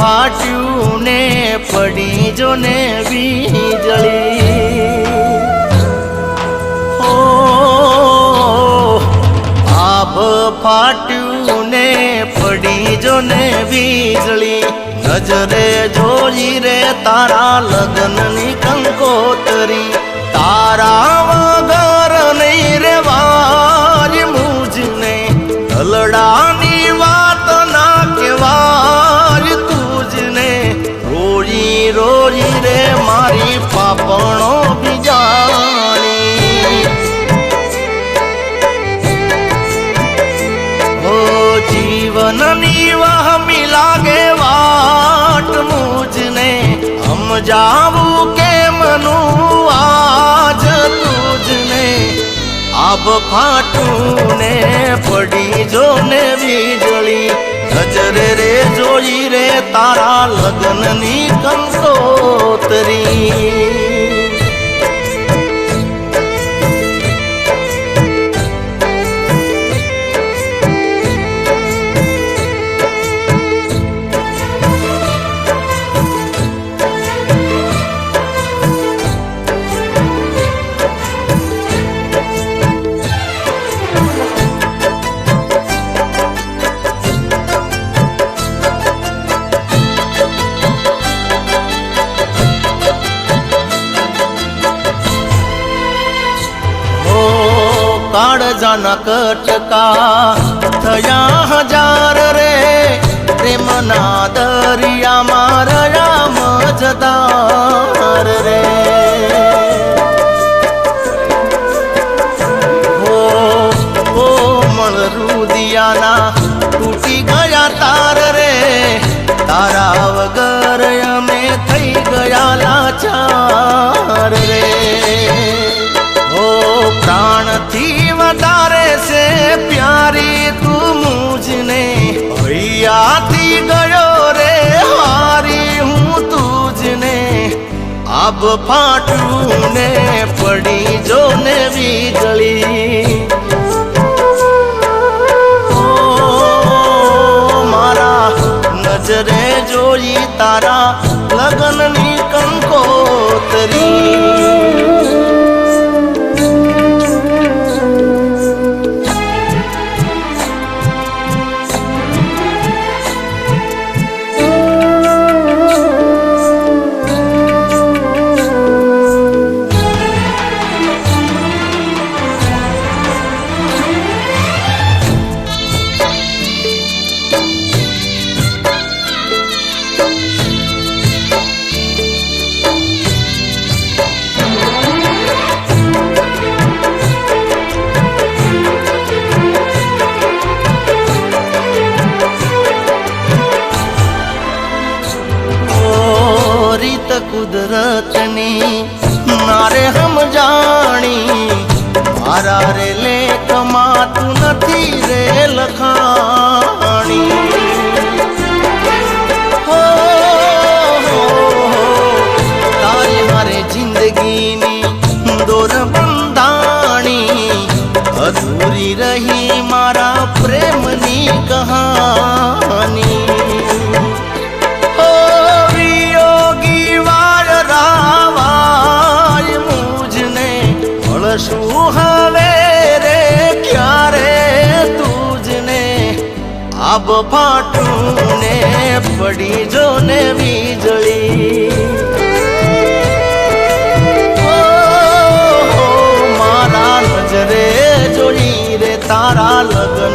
ફાટ્યું ને પડી જો ને વીજળી આભ ફાટ્યું ને પડી જો ને વીજળી નજરે જોઈ રે તારા લગ્નની કંકોતરી તારા વગર નહીં રે વાર મુજને ઢલડાની વાત ના કેવાર તુજને રોઈ રોઈ રે મારી પાપણો બીજાણી ઓ જીવનની વહમી લાગે વાટ મુજને સમજાવું કે મનું આજ તુજને આબ ફાટું ને પડી જો ને વીજળી નજરે રે જોઈ રે તારા લગ્નની કંકોતરી કાળજાના કટકા થયા હજાર રે પ્રેમના દરિયામાં રહ્યા મજદાર રે હો કોમળ રુદિયાના તૂટી ગયા તાર રે તારા વગર અમે થઈ ગયા લાચાર રે प्राणथी वधारे से प्यारी तू मुझने भैयाथी गयो रे हारी हूँ तुझने अब फाटू ने पड़ी जो ने वीजળી मारा नजरे जोई तारा लगननी कंकोतरी કુદરતની મારે સમજાણી મારા રે લેખમાં તું નથી રે લખાણી હો તારી મારે જિંદગીની દોર બંધાણી અધૂરી રહી મારા પ્રેમની કહાની શું હવે રે ક્યારે તુજને આબ ફાટું ને પડી જો ને વીજળી મારા નજરે જોઈ રે તારા લગ્ન